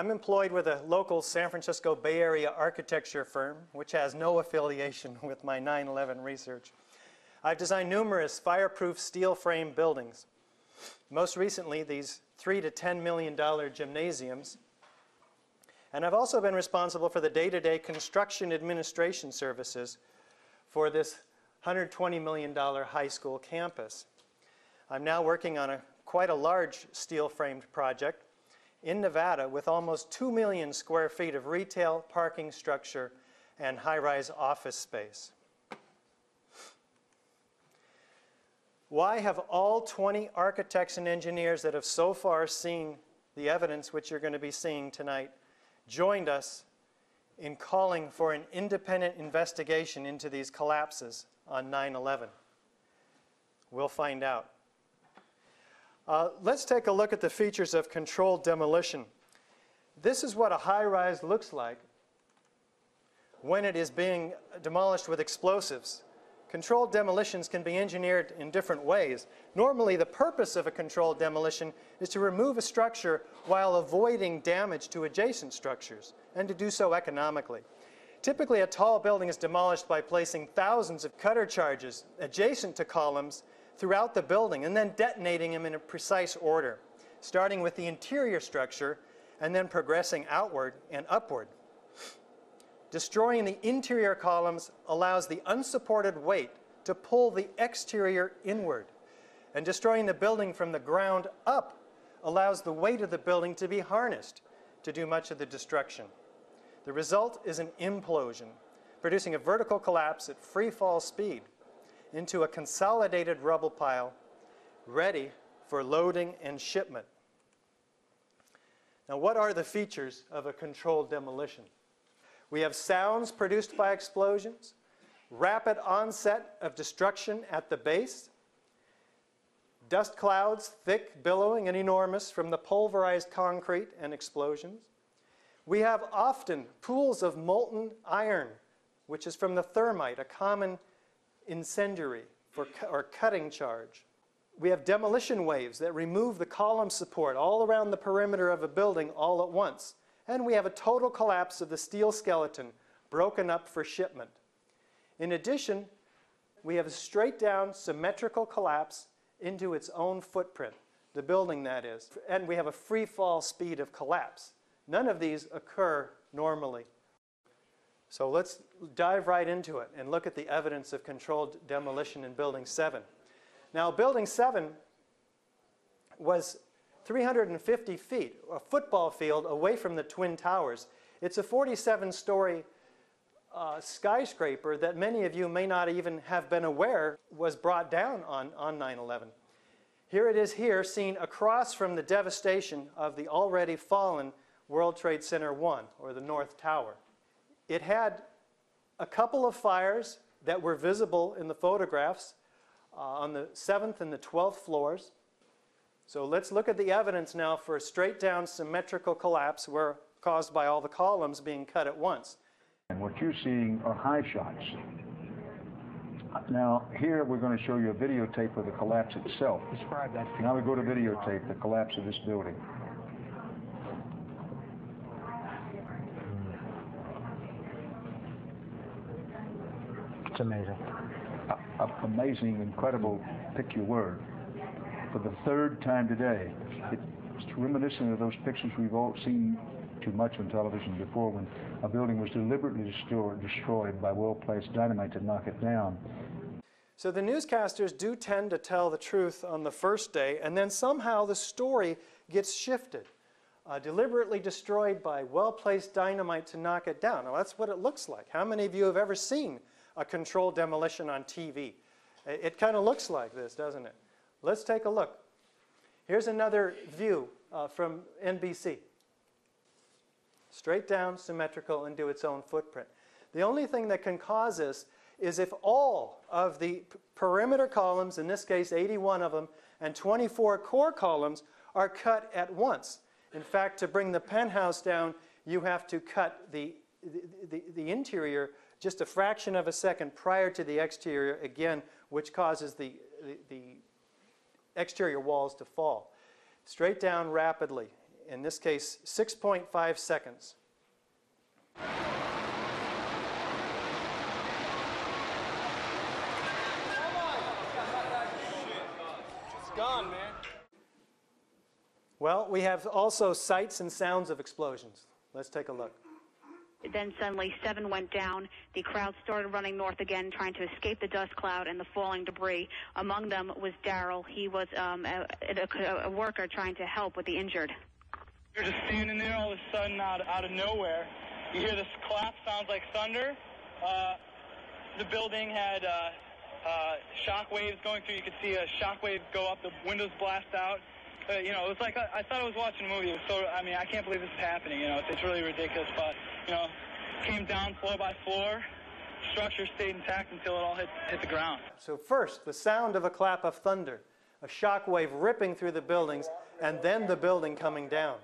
I'm employed with a local San Francisco Bay Area architecture firm, which has no affiliation with my 9/11 research. I've designed numerous fireproof steel frame buildings. Most recently, these $3 to $10 million gymnasiums. And I've also been responsible for the day-to-day construction administration services for this $120 million high school campus. I'm now working on quite a large steel-framed project in Nevada with almost 2 million square feet of retail, parking structure, and high-rise office space. Why have all 20 architects and engineers that have so far seen the evidence which you're going to be seeing tonight joined us in calling for an independent investigation into these collapses on 9/11? We'll find out. Let's take a look at the features of controlled demolition. This is what a high-rise looks like when it is being demolished with explosives. Controlled demolitions can be engineered in different ways. Normally, the purpose of a controlled demolition is to remove a structure while avoiding damage to adjacent structures, and to do so economically. Typically, a tall building is demolished by placing thousands of cutter charges adjacent to columns throughout the building and then detonating them in a precise order, starting with the interior structure and then progressing outward and upward. Destroying the interior columns allows the unsupported weight to pull the exterior inward, and destroying the building from the ground up allows the weight of the building to be harnessed to do much of the destruction. The result is an implosion, producing a vertical collapse at free fall speed into a consolidated rubble pile ready for loading and shipment. Now, what are the features of a controlled demolition? We have sounds produced by explosions, rapid onset of destruction at the base, dust clouds, thick, billowing, and enormous from the pulverized concrete and explosions. We have often pools of molten iron, which is from the thermite, a common incendiary or cutting charge. We have demolition waves that remove the column support all around the perimeter of a building all at once. And we have a total collapse of the steel skeleton broken up for shipment. In addition, we have a straight down symmetrical collapse into its own footprint, the building that is. And we have a free fall speed of collapse. None of these occur normally. So let's dive right into it and look at the evidence of controlled demolition in Building 7. Now, Building 7 was 350 feet, a football field away from the Twin Towers. It's a 47-story skyscraper that many of you may not even have been aware was brought down on 9/11. Here it is here, seen across from the devastation of the already fallen World Trade Center 1, or the North Tower. It had a couple of fires that were visible in the photographs on the 7th and the 12th floors. So let's look at the evidence now for a straight down symmetrical collapse caused by all the columns being cut at once. And what you're seeing are high shots. Now here we're going to show you a videotape of the collapse itself. Describe that. Now we go to videotape, the collapse of this building. It's amazing. Amazing, incredible, pick your word. For the third time today, it's reminiscent of those pictures we've all seen too much on television before, when a building was deliberately destroyed by well-placed dynamite to knock it down. So the newscasters do tend to tell the truth on the first day, and then somehow the story gets shifted. Deliberately destroyed by well-placed dynamite to knock it down. Now that's what it looks like. How many of you have ever seen a controlled demolition on TV? It kind of looks like this, doesn't it? Let's take a look. Here's another view from NBC. Straight down, symmetrical, into its own footprint. The only thing that can cause this is if all of the perimeter columns, in this case 81 of them, and 24 core columns are cut at once. In fact, to bring the penthouse down, you have to cut the interior just a fraction of a second prior to the exterior, again, which causes the exterior walls to fall. Straight down rapidly. in this case 6.5 seconds. It's gone, man. Well, we have also sights and sounds of explosions. Let's take a look. Then suddenly 7 went down. The crowd started running north again, trying to escape the dust cloud and the falling debris. Among them was Daryl. He was a worker trying to help with the injured. You're just standing there all of a sudden out of nowhere. You hear this clap, sounds like thunder. The building had shock waves going through. You could see a shock wave go up, the windows blast out. You know, it was like I thought I was watching a movie. It was so, I mean, I can't believe this is happening. You know, it's really ridiculous. But you know, came down floor by floor. Structure stayed intact until it all hit the ground. So first, the sound of a clap of thunder, a shock wave ripping through the buildings, and then the building coming down.